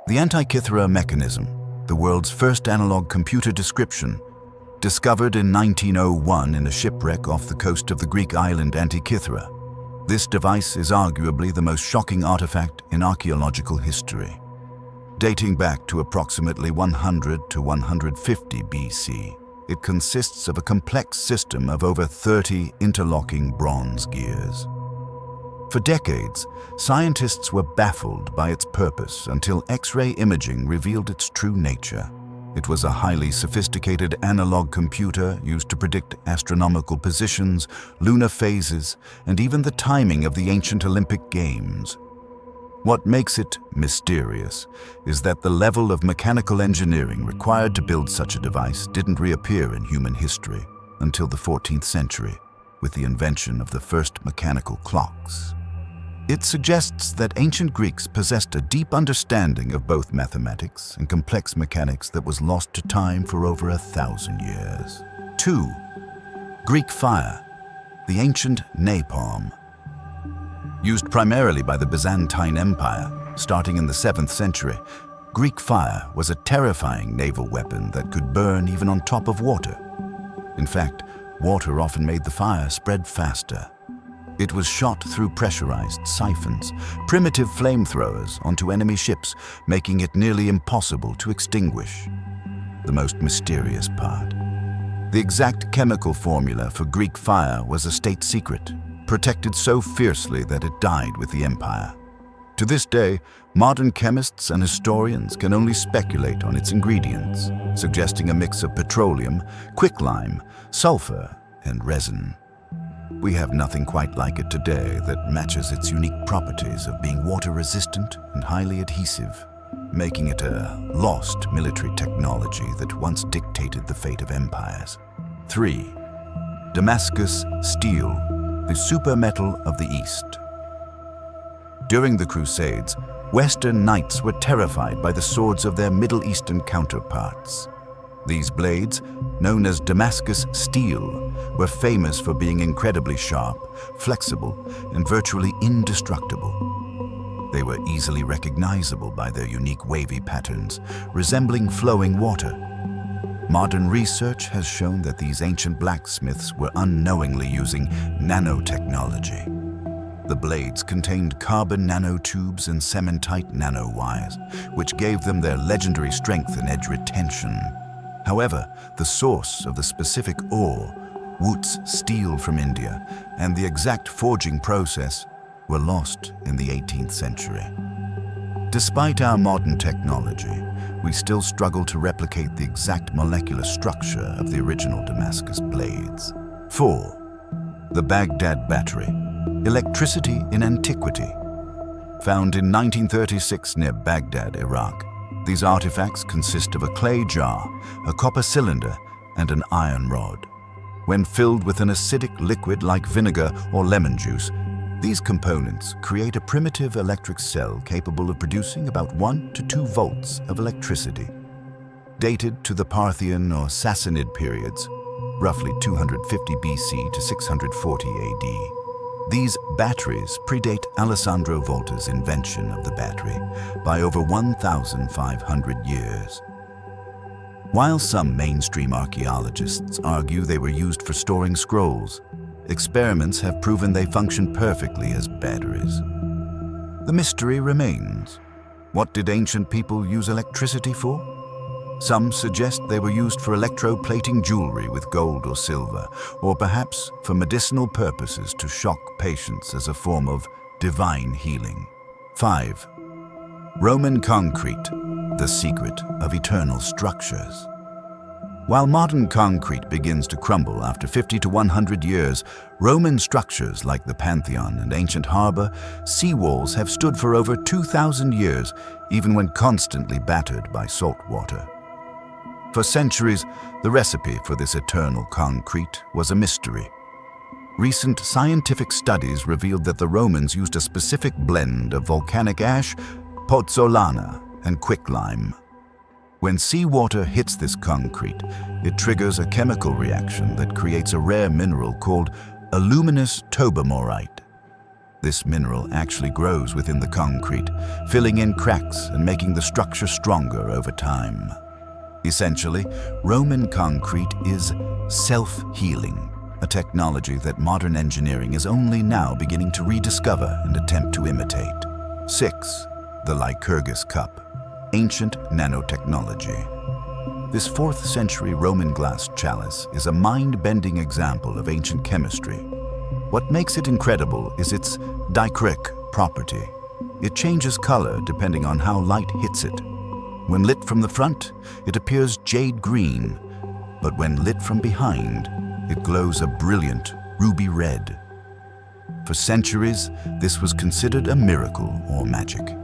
The Antikythera Mechanism, the world's first analog computer description, discovered in 1901 in a shipwreck off the coast of the Greek island Antikythera. This device is arguably the most shocking artifact in archaeological history. Dating back to approximately 100 to 150 BC, it consists of a complex system of over 30 interlocking bronze gears. For decades, scientists were baffled by its purpose until X-ray imaging revealed its true nature. It was a highly sophisticated analog computer used to predict astronomical positions, lunar phases, and even the timing of the ancient Olympic Games. What makes it mysterious is that the level of mechanical engineering required to build such a device didn't reappear in human history until the 14th century, with the invention of the first mechanical clocks. It suggests that ancient Greeks possessed a deep understanding of both mathematics and complex mechanics that was lost to time for over 1,000 years. 2. Greek fire, the ancient napalm. Used primarily by the Byzantine Empire, starting in the 7th century, Greek fire was a terrifying naval weapon that could burn even on top of water. In fact, water often made the fire spread faster. It was shot through pressurized siphons, primitive flamethrowers, onto enemy ships, making it nearly impossible to extinguish. The most mysterious part. The exact chemical formula for Greek fire was a state secret, protected so fiercely that it died with the empire. To this day, modern chemists and historians can only speculate on its ingredients, suggesting a mix of petroleum, quicklime, sulfur, and resin. We have nothing quite like it today that matches its unique properties of being water-resistant and highly adhesive, making it a lost military technology that once dictated the fate of empires. 3. Damascus Steel, the super metal of the East. During the Crusades, Western knights were terrified by the swords of their Middle Eastern counterparts. These blades, known as Damascus Steel, were famous for being incredibly sharp, flexible, and virtually indestructible. They were easily recognizable by their unique wavy patterns, resembling flowing water. Modern research has shown that these ancient blacksmiths were unknowingly using nanotechnology. The blades contained carbon nanotubes and cementite nanowires, which gave them their legendary strength and edge retention. However, the source of the specific ore, Wootz steel from India, and the exact forging process were lost in the 18th century. Despite our modern technology, we still struggle to replicate the exact molecular structure of the original Damascus blades. 4. The Baghdad Battery, electricity in antiquity. Found in 1936 near Baghdad, Iraq, these artifacts consist of a clay jar, a copper cylinder, and an iron rod. When filled with an acidic liquid like vinegar or lemon juice, these components create a primitive electric cell capable of producing about 1 to 2 volts of electricity. Dated to the Parthian or Sassanid periods, roughly 250 BC to 640 AD, these batteries predate Alessandro Volta's invention of the battery by over 1,500 years. While some mainstream archaeologists argue they were used for storing scrolls, experiments have proven they function perfectly as batteries. The mystery remains. What did ancient people use electricity for? Some suggest they were used for electroplating jewelry with gold or silver, or perhaps for medicinal purposes to shock patients as a form of divine healing. 5. Roman concrete, the secret of eternal structures. While modern concrete begins to crumble after 50 to 100 years, Roman structures like the Pantheon and ancient harbor seawalls have stood for over 2,000 years, even when constantly battered by salt water. For centuries, the recipe for this eternal concrete was a mystery. Recent scientific studies revealed that the Romans used a specific blend of volcanic ash, pozzolana, and quicklime. When seawater hits this concrete, it triggers a chemical reaction that creates a rare mineral called aluminous tobamorite. This mineral actually grows within the concrete, filling in cracks and making the structure stronger over time. Essentially, Roman concrete is self-healing, a technology that modern engineering is only now beginning to rediscover and attempt to imitate. 6. The Lycurgus Cup, ancient nanotechnology. This 4th century Roman glass chalice is a mind-bending example of ancient chemistry. What makes it incredible is its dichric property. It changes color depending on how light hits it. When lit from the front, it appears jade green, but when lit from behind, it glows a brilliant ruby red. For centuries, this was considered a miracle or magic.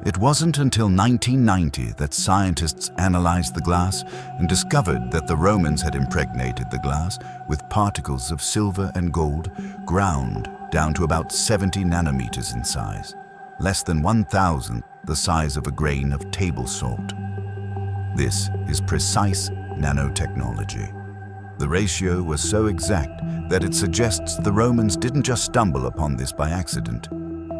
It wasn't until 1990 that scientists analyzed the glass and discovered that the Romans had impregnated the glass with particles of silver and gold ground down to about 70 nanometers in size, less than 1,000th the size of a grain of table salt. This is precise nanotechnology. The ratio was so exact that it suggests the Romans didn't just stumble upon this by accident.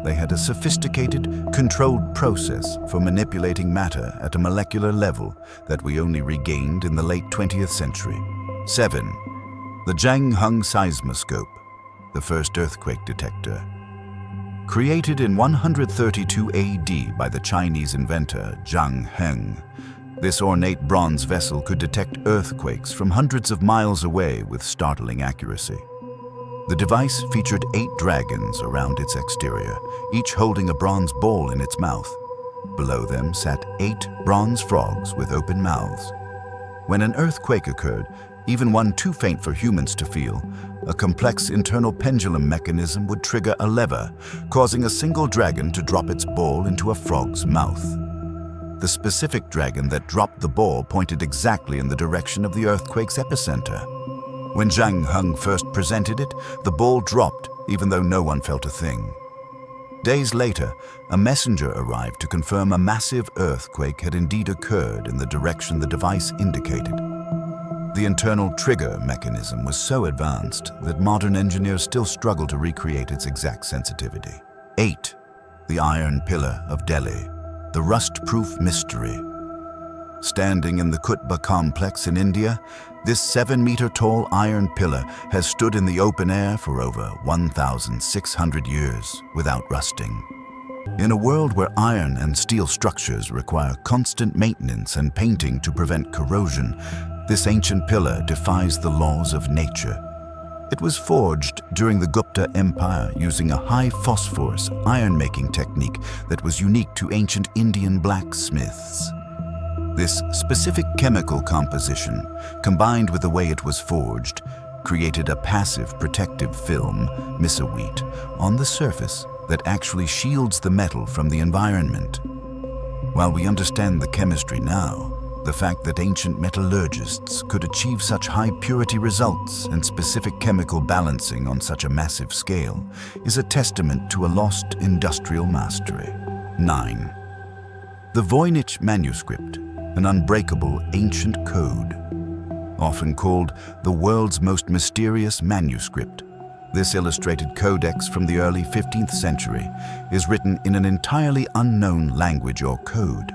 They had a sophisticated, controlled process for manipulating matter at a molecular level that we only regained in the late 20th century. 7. The Zhang-Hung seismoscope, the first earthquake detector. Created in 132 AD by the Chinese inventor Zhang Heng, this ornate bronze vessel could detect earthquakes from hundreds of miles away with startling accuracy. The device featured 8 dragons around its exterior, each holding a bronze ball in its mouth. Below them sat 8 bronze frogs with open mouths. When an earthquake occurred, even one too faint for humans to feel, a complex internal pendulum mechanism would trigger a lever, causing a single dragon to drop its ball into a frog's mouth. The specific dragon that dropped the ball pointed exactly in the direction of the earthquake's epicenter. When Zhang Heng first presented it, the ball dropped, even though no one felt a thing. Days later, a messenger arrived to confirm a massive earthquake had indeed occurred in the direction the device indicated. The internal trigger mechanism was so advanced that modern engineers still struggle to recreate its exact sensitivity. 8. The Iron Pillar of Delhi, the rust-proof mystery. Standing in the Qutb complex in India, this 7-meter-tall iron pillar has stood in the open air for over 1,600 years without rusting. In a world where iron and steel structures require constant maintenance and painting to prevent corrosion, this ancient pillar defies the laws of nature. It was forged during the Gupta Empire using a high-phosphorus iron-making technique that was unique to ancient Indian blacksmiths. This specific chemical composition, combined with the way it was forged, created a passive protective film, misaweat, on the surface that actually shields the metal from the environment. While we understand the chemistry now, the fact that ancient metallurgists could achieve such high-purity results and specific chemical balancing on such a massive scale is a testament to a lost industrial mastery. 9. The Voynich manuscript, an unbreakable ancient code. Often called the world's most mysterious manuscript, this illustrated codex from the early 15th century is written in an entirely unknown language or code.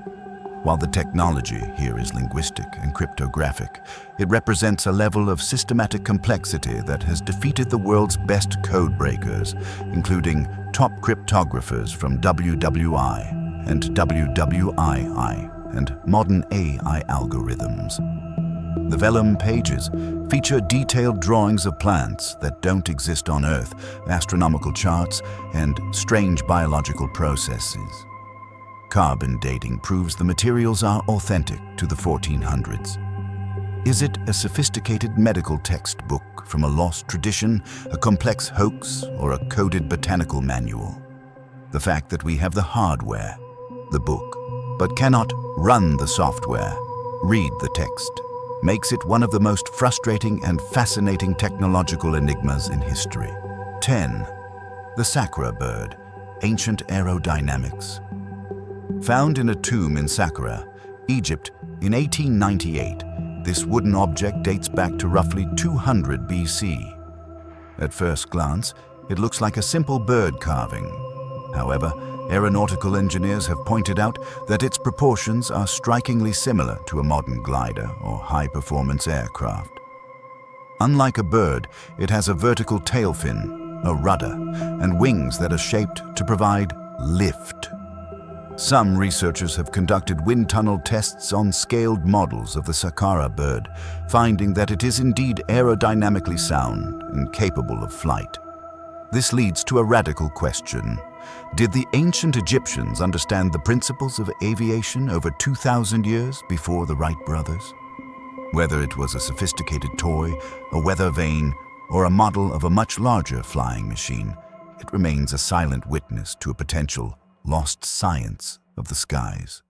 While the technology here is linguistic and cryptographic, it represents a level of systematic complexity that has defeated the world's best code breakers, including top cryptographers from WWI and WWII and modern AI algorithms. The vellum pages feature detailed drawings of plants that don't exist on Earth, astronomical charts, and strange biological processes. Carbon dating proves the materials are authentic to the 1400s. Is it a sophisticated medical textbook from a lost tradition, a complex hoax, or a coded botanical manual? The fact that we have the hardware, the book, but cannot run the software, read the text, makes it one of the most frustrating and fascinating technological enigmas in history. 10. The Saqqara bird, ancient aerodynamics. Found in a tomb in Saqqara, Egypt, in 1898, this wooden object dates back to roughly 200 BC. At first glance, It looks like a simple bird carving. However, aeronautical engineers have pointed out that its proportions are strikingly similar to a modern glider or high-performance aircraft. Unlike a bird, it has a vertical tail fin, a rudder, and wings that are shaped to provide lift. Some researchers have conducted wind tunnel tests on scaled models of the Saqqara bird, finding that it is indeed aerodynamically sound and capable of flight. This leads to a radical question. Did the ancient Egyptians understand the principles of aviation over 2,000 years before the Wright brothers? Whether it was a sophisticated toy, a weather vane, or a model of a much larger flying machine, it remains a silent witness to a potential lost science of the skies.